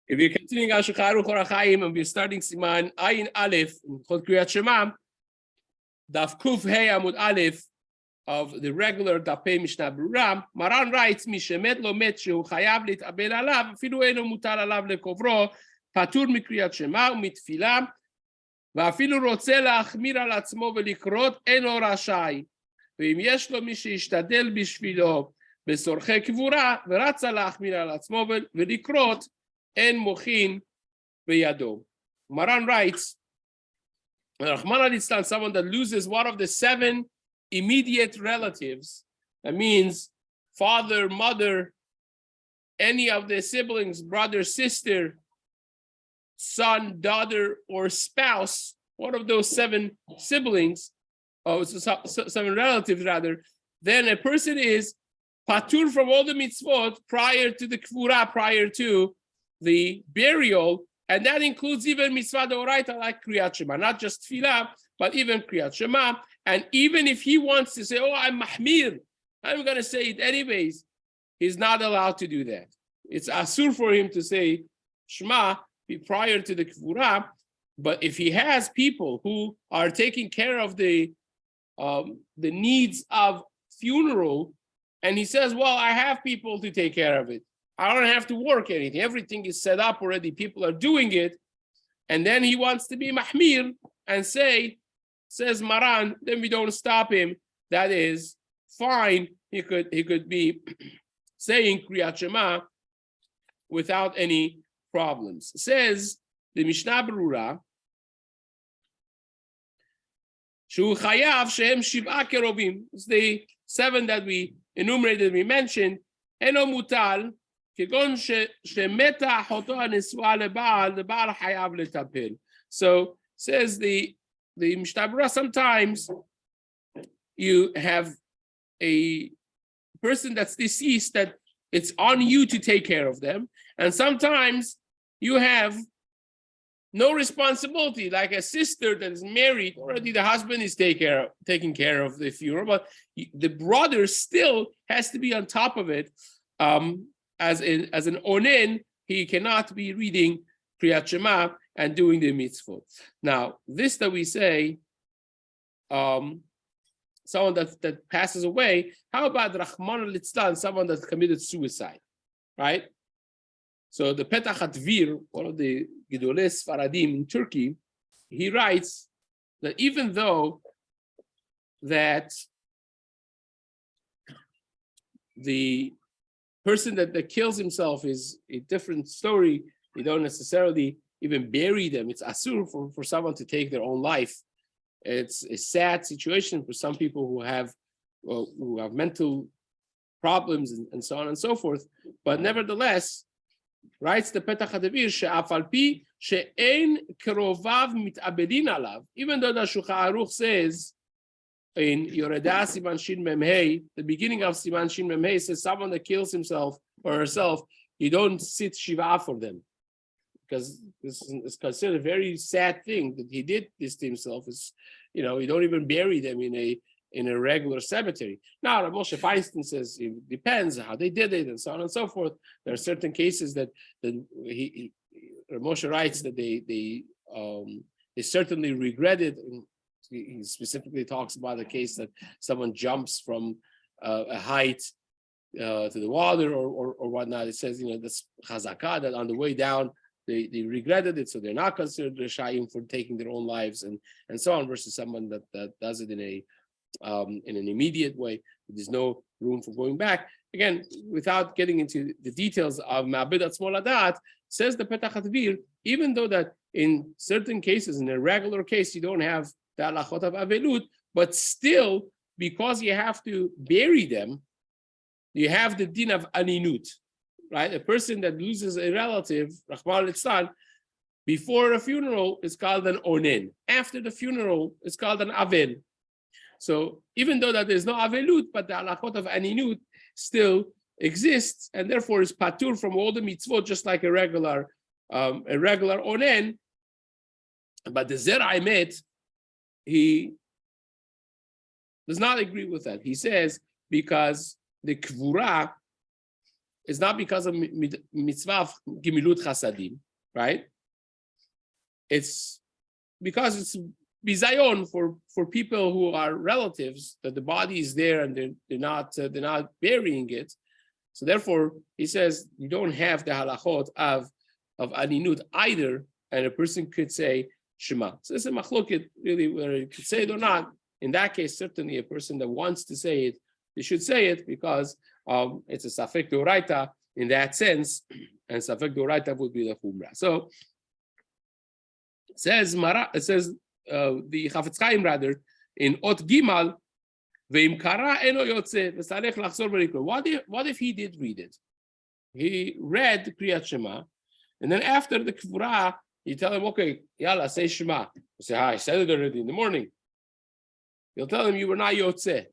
If you're continuing on Shulchan Aruch Orach Chaim and we're starting Siman Ayin Aleph, called Kriyat Shema, Daf Kuf Hey Amud Aleph of the regular Dapei Mishna Berurah, Maran writes, Mishemet lo met shehu chayav lit'abel alav, afilu eno mutar alav lekovro, patur mikriyat Shema umitfilah, ואפילו רוצה להחמיר על עצמו ולקרות, אינו רשאי. ואם יש לו מי שישתדל בשבילו בצורכי קבורה, ורצה להחמיר על עצמו ולקרות, אין מוחין בידו. Maran writes, Rahman al-Islam, someone that loses one of the 7 immediate relatives, that means father, mother, any of the siblings, brother, sister, son, daughter, or spouse, one of those 7 siblings, 7 relatives rather, then a person is patur from all the mitzvot prior to the kvura, prior to the burial, and that includes even mitzvah d'oraita like Kriyat Shema, not just tefillah, but even Kriyat Shema. And even if he wants to say, oh, I'm mahmir, I'm going to say it anyways, he's not allowed to do that. It's asur for him to say Shema prior to the kvura, but if he has people who are taking care of the needs of funeral, and he says, well, I have people to take care of it, I don't have to work anything, everything is set up already, people are doing it, and then he wants to be mahmir and says Maran, then we don't stop him. That is fine. He could be saying Kriyat Shema without any problems. Says the Mishna Berurah, Shu chayav shehem shiv'a kerubim. It's the 7 that we enumerated, we mentioned. Eno mutal, kegon shemeta achoto hanesua leba'al, the ba'al chayav letapel. So says the Mishna Berurah, sometimes you have a person that's deceased that it's on you to take care of them, and sometimes you have no responsibility, like a sister that is married already, the husband is taking care of the funeral, but the brother still has to be on top of it. As an onen, he cannot be reading Kriyat Shema and doing the mitzvot. Now, this that we say, someone that passes away, how about Rahman al-Litzlan, someone that committed suicide, right? So the Petach HaTvir, one of the Gedolei Sfaradim in Turkey, he writes that even though that the person that kills himself is a different story, you don't necessarily even bury them. It's asur for someone to take their own life. It's a sad situation for some people who have mental problems and so on and so forth. But nevertheless, writes the Petach HaTvir, she'af al pi she'ein kerovav mit'abedin alav, even though the Shulchan Aruch says in Yoredah Siman Shin Mem Hey, the beginning of Siman Shin Mem Hey says someone that kills himself or herself, you don't sit shiva for them, because this is considered a very sad thing that he did this to himself. Is, you don't even bury them in a regular cemetery. Now, Rav Moshe Feinstein says it depends how they did it and so on and so forth. There are certain cases that Rav Moshe writes that they certainly regretted. He specifically talks about a case that someone jumps from a height to the water or whatnot. It says, that's chazakah, that on the way down, they regretted it, so they're not considered reshayim for taking their own lives and so on, versus someone that does it in an immediate way. There's no room for going back. Again, without getting into the details of Ma'abed Atzmo Ladat, says the Petach HaTvir, even though that in certain cases, in a regular case, you don't have the halachot of avelut, but still, because you have to bury them, you have the din of aninut, right? A person that loses a relative, Rahman al-Litzlan, before a funeral is called an onen. After the funeral, it's called an avel. So even though that there's no avelut, but the halachot of aninut still exists, and therefore is patur from all the mitzvot, just like a regular onen. But the zer emet, he does not agree with that. He says because the kvura is not because of mitzvah of gimilut chasadim, right? It's because it's bizayon for people who are relatives, that the body is there and they're not burying it. So therefore, he says you don't have the halachot of aninut either, and a person could say Shema. So it's a machloket really whether you could say it or not. In that case, certainly a person that wants to say it, they should say it because it's a safek d'oraita in that sense, and safek d'oraita would be the chumrah. So it says the Chafetz Chaim rather in Ot Gimal, ve'im kara eno yotze v'sarech lachzor v'rikro. What if he did read it? He read Kriyat Shema, and then after the Kvura, you tell him, okay, yalla, say Shema. You say, I said it already in the morning. You'll tell him you were not yotze.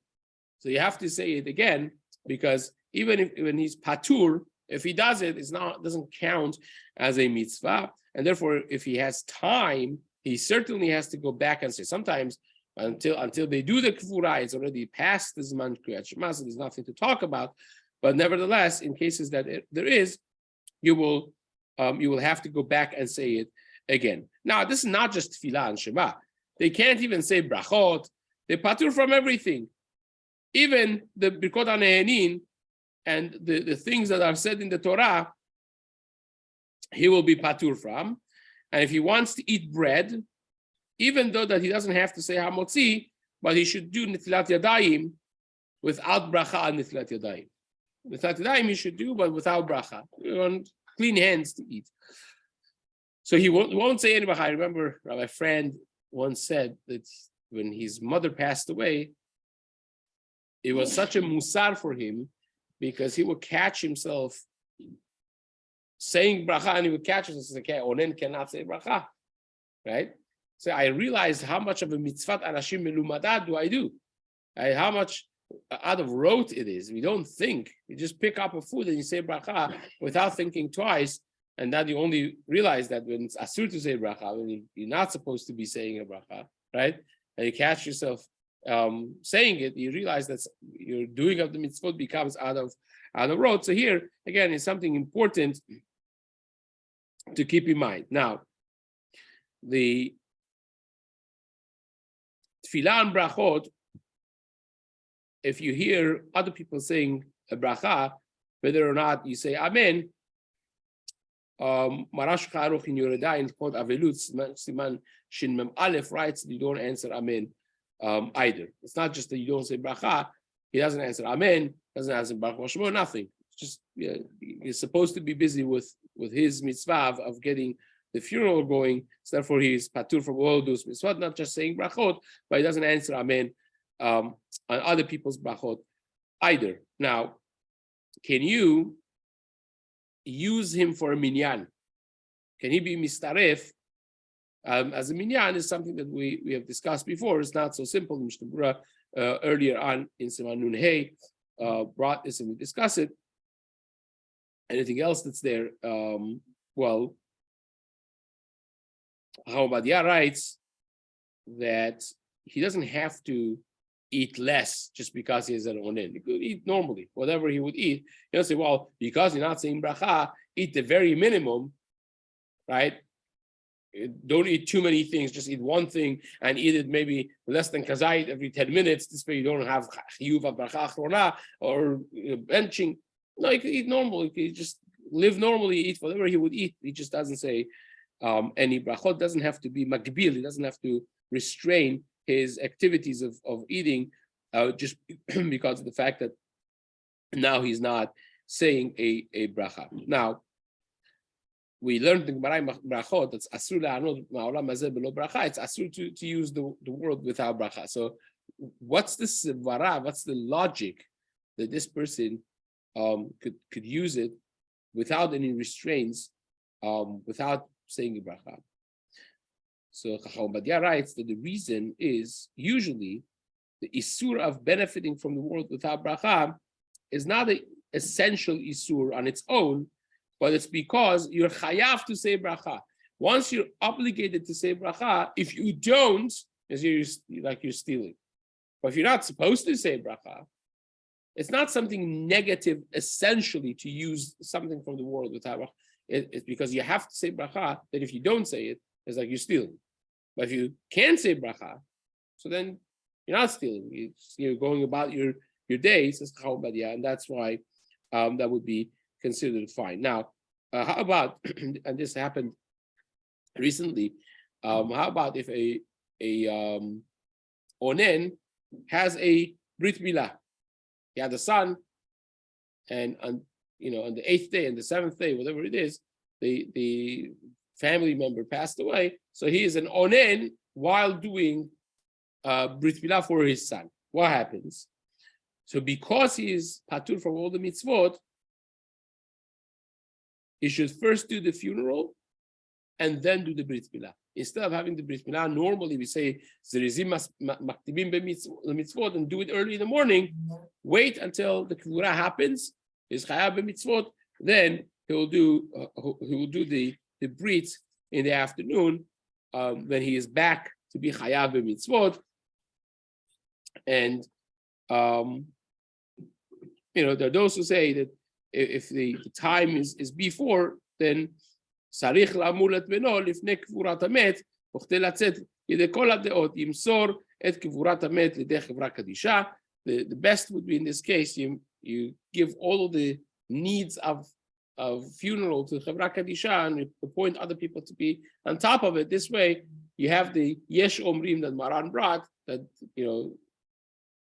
So you have to say it again, because even when he's patur, if he does it, doesn't count as a mitzvah. And therefore, if he has time, he certainly has to go back and say, sometimes until they do the kfura, it's already past the Zman Kriyat Shema, so there's nothing to talk about. But nevertheless, in cases that there is, you will have to go back and say it again. Now, this is not just tefillah and Shema. They can't even say brachot. They patur from everything. Even the Birkot HaNehenin and the things that are said in the Torah, he will be patur from. And if he wants to eat bread, even though that he doesn't have to say hamotzi, but he should do nitilat yadayim without bracha on nitilat yadayim. Nitilat yadayim he should do, but without bracha. You want clean hands to eat. So he won't say any bracha. I remember Rabbi Friend once said that when his mother passed away, it was such a musar for him because he would catch himself saying bracha, and he would catch himself and say, okay, Onen cannot say bracha, right? So I realized how much of a mitzvat anashim melumadat do I do? How much out of rote it is. We don't think. You just pick up a food and you say bracha without thinking twice, and then you only realize that when it's asur to say bracha, when you're not supposed to be saying a bracha, right? And you catch yourself saying it, you realize that your doing of the mitzvot becomes out of rote. So here, again, is something important to keep in mind. Now, the tefillah and brachot, if you hear other people saying a bracha, whether or not you say amen, Marash Charuch in Yoredah in Chod Avelut, Siman Shin Mem Aleph writes that you don't answer amen either. It's not just that you don't say bracha, he doesn't answer amen, doesn't answer baruch Shmo, nothing. It's just he's supposed to be busy with his mitzvah of getting the funeral going. So therefore he's patur from all those mitzvot, not just saying brachot, but he doesn't answer amen on other people's brachot either. Now, can you use him for a minyan? Can he be mistaref as a minyan? Is something that we have discussed before. It's not so simple. Mishna Berurah earlier on in Siman Nun Hey brought this and we discussed it. Anything else that's there? Well, Haobadia writes that he doesn't have to eat less just because he has an onen. He could eat normally, whatever he would eat. You don't say, well, because you're not saying bracha, eat the very minimum, right? Don't eat too many things, just eat one thing and eat it maybe less than kazait every 10 minutes. This way you don't have chiyuv of bracha achrona or benching. No, he could eat normal. He could just live normally, eat whatever he would eat. He just doesn't say any brachot. Doesn't have to be makbil. He doesn't have to restrain his activities of eating just because of the fact that now he's not saying a bracha. Now, we learned in Gemara brachot that's asur la'anot ma'olam hazeh belo bracha. It's asur to use the word without bracha. So, what's the svara? What's the logic that this person could use it without any restraints, without saying a bracha? So Chacham Badia writes that the reason is usually the isur of benefiting from the world without bracha is not an essential isur on its own, but it's because you're chayav to say bracha. Once you're obligated to say bracha, if you don't, you're stealing. But if you're not supposed to say bracha, It's not something negative essentially to use something from the world without bracha. It's because you have to say bracha, that if you don't say it, it's like you're stealing. But if you can't say bracha, so then you're not stealing. You're going about your days, and that's why that would be considered fine. Now, how about, and this happened recently, how about if a onen has a brit milah? He had a son, and on the 8th day and the 7th day, whatever it is, the family member passed away. So he is an onen while doing brit milah for his son. What happens? So because he is patur from all the mitzvot, he should first do the funeral and then do the brit milah. Instead of having the brit milah, normally we say zerizim maktibim b'mitzvot and do it early in the morning. Wait until the kvura happens, is chayav b'mitzvot. Then he will do the brit in the afternoon when he is back to be chayav b'mitzvot. And there are those who say that if the time is before, then צריך לאמור את בנו לפני קבורת המת, וכדי לצאת ידי כל הדעות, ימסור את קבורת המת לידי חברה קדישה. The best would be in this case, you give all of the needs of funeral to חברה קדישה and appoint other people to be on top of it. This way, you have the yesh omrim that Maran brought, that there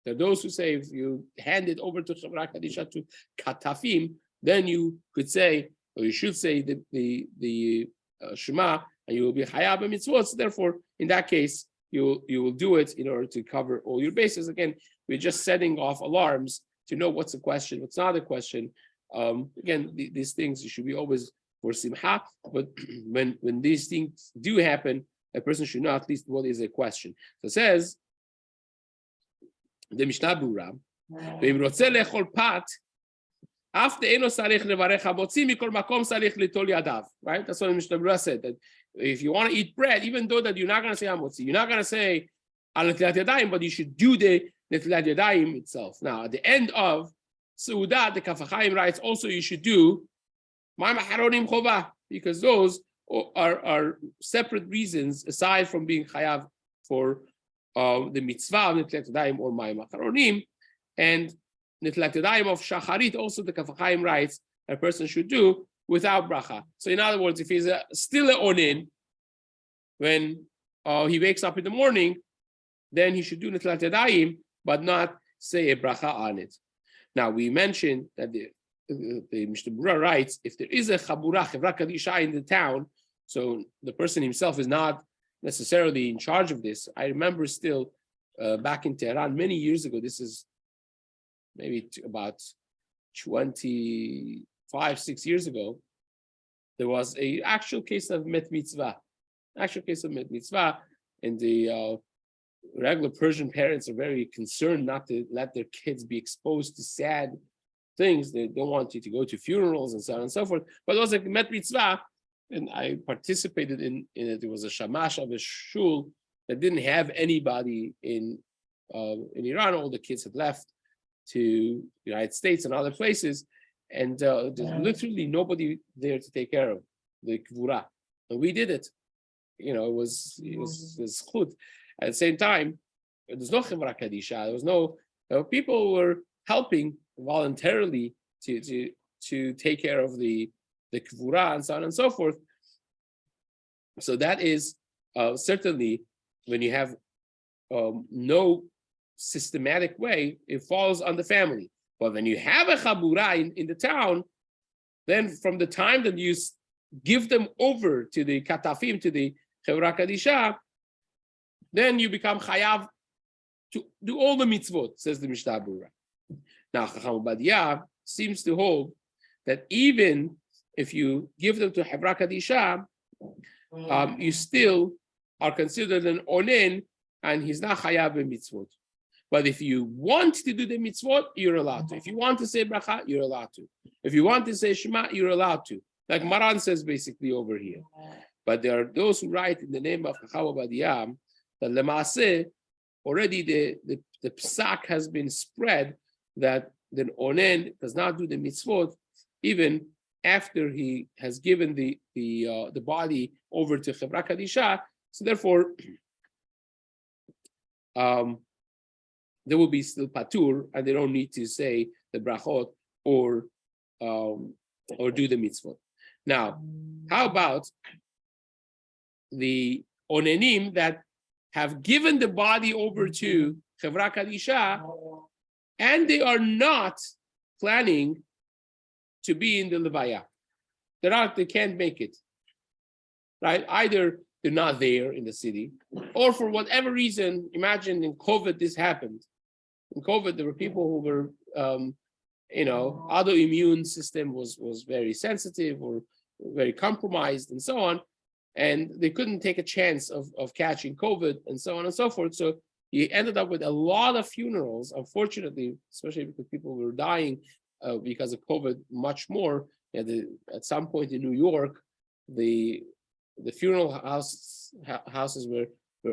are those who say if you hand it over to חברה קדישה to katafim, then you could say, or you should say the Shema, and you will be chayav b'mitzvot. So therefore, in that case, you will do it in order to cover all your bases. Again, we're just setting off alarms to know what's a question, what's not a question. Again, these things you should be always for simcha, but when these things do happen, a person should know at least what is a question. So it says the Mishna Berurah, ve'im rotzeh lechol pat. Right? That's what Mishna Berurah said, that if you want to eat bread, even though that you're not going to say hamotzi, you're not going to say al netilat yadayim, but you should do the netilat yadayim itself. Now, at the end of Seudah, the Kaf HaChaim writes, also you should do ma'am haronim chova, because those are separate reasons aside from being chayav for the mitzvah of netilat yadayim or ma'am haronim, and netilat yadayim of shacharit, also the Kaf HaChaim writes a person should do without bracha. So in other words, if he's still an onin when he wakes up in the morning, then he should do netilat yadayim, but not say a bracha on it. Now we mentioned that the Mishna Berurah writes, if there is a chabura, chevra kadisha in the town, so the person himself is not necessarily in charge of this. I remember still back in Tehran many years ago, this is maybe about 6 years ago, there was an actual case of met mitzvah. And the regular Persian parents are very concerned not to let their kids be exposed to sad things. They don't want you to go to funerals and so on and so forth. But it was like met mitzvah, and I participated in it. There was a shamash of a shul that didn't have anybody in Iran. All the kids had left to the United States and other places, and there's literally nobody there to take care of the kvura, and we did it. It was chut. At the same time, there's no chevra kadisha. There was no people were helping voluntarily to take care of the kvura and so on and so forth. So that is certainly when you have no systematic way, it falls on the family. But when you have a chabura in the town, then from the time that you give them over to the katafim, to the chevra kadisha, then you become chayav to do all the mitzvot, says the Mishna Berurah. Now, Chacham Obadiah seems to hold that even if you give them to chevra kadisha, you still are considered an onen, and he's not chayav in mitzvot. But if you want to do the mitzvot, you're allowed to. If you want to say bracha, you're allowed to. If you want to say shema, you're allowed to. Like Maran says basically over here. But there are those who write in the name of Chacham Obadiah that already the psak has been spread that then onen does not do the mitzvot even after he has given the body over to Chevra Kadisha. So therefore, there will be still patur, and they don't need to say the brachot or do the mitzvot. Now, how about the onenim that have given the body over to Chevra Kadisha, and they are not planning to be in the levaya? They can't make it, right? Either they're not there in the city, or for whatever reason. Imagine in COVID this happened. In COVID, there were people who were, autoimmune system was very sensitive or very compromised and so on, and they couldn't take a chance of catching COVID and so on and so forth. So he ended up with a lot of funerals, unfortunately, especially because people were dying because of COVID much more. At some point in New York, the funeral houses were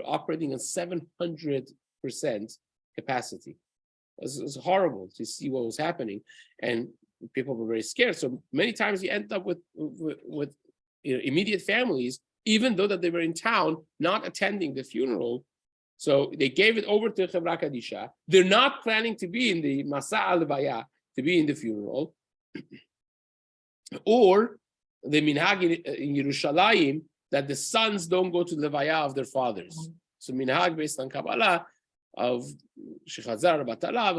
operating at 700% capacity. It was horrible to see what was happening, and people were very scared. So many times you end up with immediate families, even though that they were in town, not attending the funeral. So they gave it over to Chevra Kadisha. They're not planning to be in the Masa al-Levaya, to be in the funeral. Or the minhag in Yerushalayim that the sons don't go to the Levaya of their fathers. So minhag based on Kabbalah of Shechazar, Batala,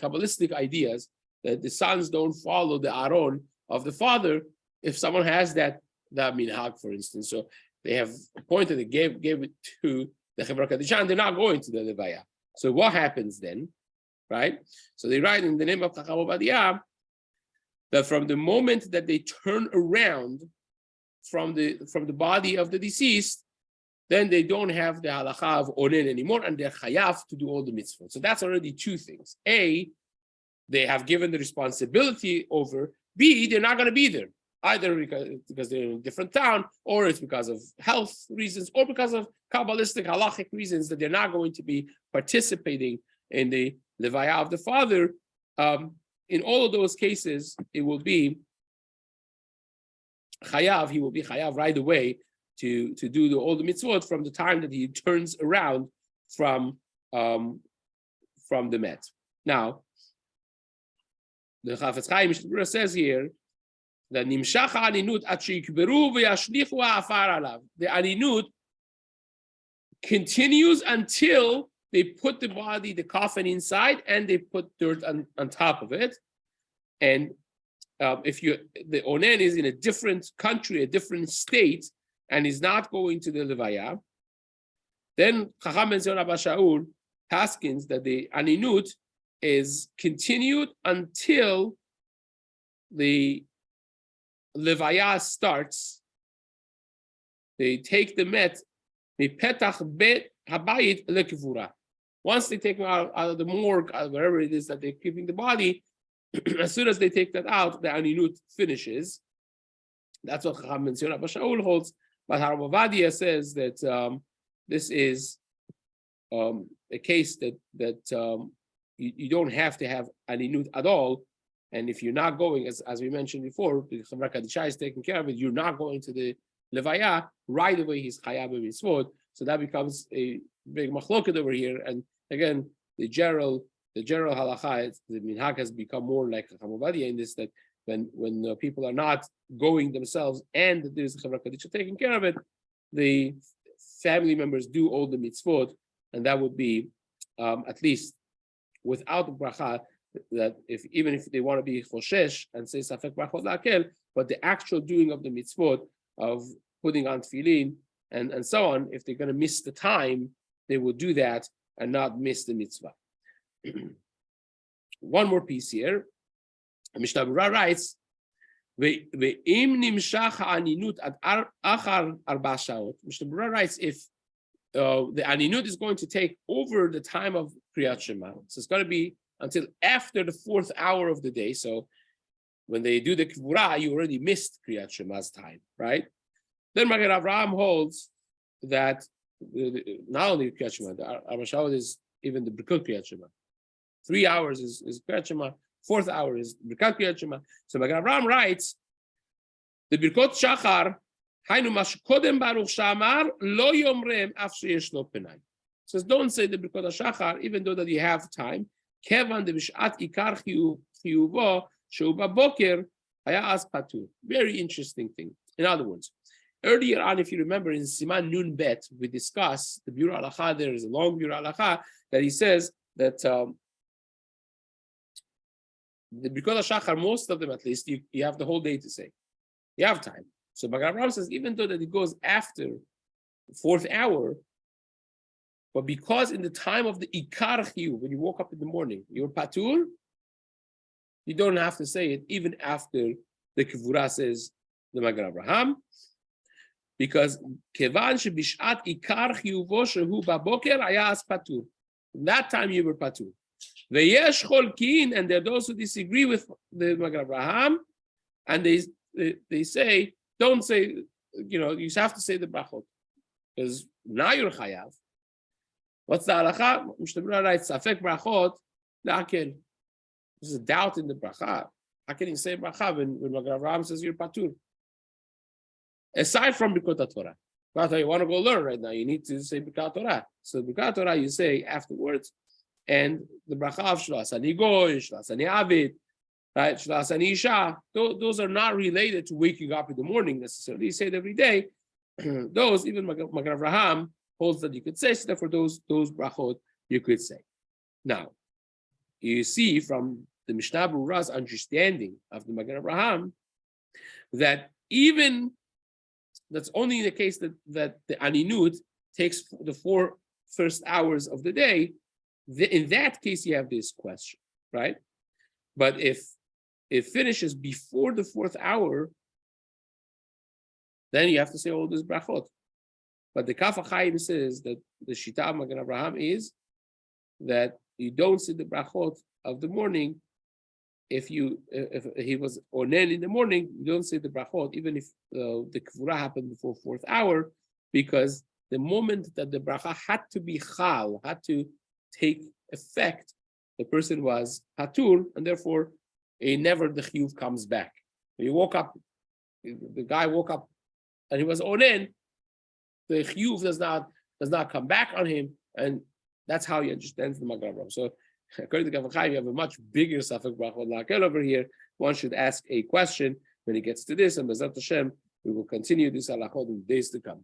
Kabbalistic ideas that the sons don't follow the Aron of the father if someone has that minhag, for instance. So they have appointed it, gave it to the Chevra Kadisha, and they're not going to the Levaya. So what happens then, right? So they write in the name of Chacham Obadiah that from the moment that they turn around from the body of the deceased, then they don't have the halacha of onen anymore, and they're chayav to do all the mitzvot. So that's already two things. A, they have given the responsibility over. B, they're not going to be there, either because they're in a different town, or it's because of health reasons, or because of Kabbalistic halachic reasons that they're not going to be participating in the levaya of the father. In all of those cases, it will be chayav. He will be chayav right away to do all the mitzvot from the time that he turns around from the Met. Now, the Chafetz Chaim Mishna Berurah says here that nimshach ha'aninut at sheikberu v'yashlichu ha'afar alav. The aninut continues until they put the body, the coffin inside, and they put dirt on top of it. And if the onen is in a different country, a different state, and is not going to the levaya, then Chacham Ben Zion Abba Shaul paskins that the aninut is continued until the levaya starts. They take the met, mipetach bet habayit lekivura. Once they take them out of the morgue, wherever it is that they're keeping the body, as soon as they take that out, the aninut finishes. That's what Chacham Ben Zion Abba Shaul holds. But Harab Ovadia says that this is a case that you don't have to have aninut at all, and if you're not going, as we mentioned before, the Chevra Kadisha is taking care of it. You're not going to the levaya right away. He's chayav b'mitzvot, so that becomes a big machloket over here. And again, the general halacha, the minhag has become more like Chacham Ovadia in this, that when people are not going themselves and there's a Chevra Kadisha taking care of it, the family members do all the mitzvot, and that would be at least without the bracha, that even if they want to be choshesh and say safek brachot la'akel, but the actual doing of the mitzvot of putting on tefillin and so on, if they're going to miss the time, they will do that and not miss the mitzvah. One more piece here. Mishna Berurah writes, "Ve'im nimshach ha'aninut ad achar arba shaot." Mishna Berurah writes, if the aninut is going to take over the time of Kriyat Shema, so it's going to be until after the 4th hour of the day. So when they do the Kivurah, you already missed Kriyat Shema's time, right? Then Magen Avraham holds that not only Kriyat Shema, the Arba Shaot is even the Birkut Kriyat Shema. 3 hours is Kriyat Shema. 4th hour is Birkat Kriyat Shema. So Magen Avraham writes, the Birkot Shachar, Hainu Mash Kodem Baruch Shamar, Lo Yomrem Af Sheyesh Lo Penai. Says, don't say the Birkot Shachar, even though that you have time. Kevan de Bishat Ikar Chiyuvo, Sheu Baboker, Haya As Patur. Very interesting thing. In other words, earlier on, if you remember, in Siman Nun Bet, we discussed the Biur Halacha. There is a long Biur Halacha that he says that the Birkot Shachar, most of them at least, you have the whole day to say. You have time. So Magen Avraham says, even though that it goes after the 4th hour, but because in the time of the Ikar Chiyuv, when you woke up in the morning, you're Patur, you don't have to say it even after the Kivura says the Magen Avraham, because Kevan shebishat Ikar Chiyuvo shehu baboker ayas Patur. In that time you were Patur. Veyesh cholkin, and there are those who disagree with the Magen Avraham, and they say, don't say, you have to say the brachot, because now you're chayav. What's the halacha? Mishna Berurah writes, Safek brachot, la'akel. There's a doubt in the bracha. How can you say bracha when Magen Avraham says you're patur? Aside from Birkot Torah. But you want to go learn right now, you need to say Birkat Torah. So Birkat Torah you say afterwards, and the bracha of Shlas Ani Goy, Shlas Ani Avid, right? Shlas Ani Isha, those are not related to waking up in the morning necessarily. You say it every day. Those, even Magen Avraham holds that you could say, so therefore those brachot you could say. Now, you see from the Mishna Berurah's understanding of the Magen Avraham that even that's only in the case that the aninut takes the 4 first hours of the day. In that case, you have this question, right? But if it finishes before the 4th hour, then you have to say all this brachot. But the Kaf HaChaim says that the Shita of Magen Avraham is that you don't say the brachot of the morning. If he was onen in the morning, you don't say the brachot, even if the Kivura happened before 4th hour, because the moment that the bracha had to be chal, had to take effect, the person was patur, and therefore never the chiyuv comes back. When you woke up, the guy woke up and he was onen, the chiyuv does not come back on him, and that's how he understands the Magen Avraham. So according to Kaf HaChaim, you have a much bigger Safek Brachot La'akel over here. One should ask a question when he gets to this, and B'ezrat Hashem, we will continue this halachot in days to come.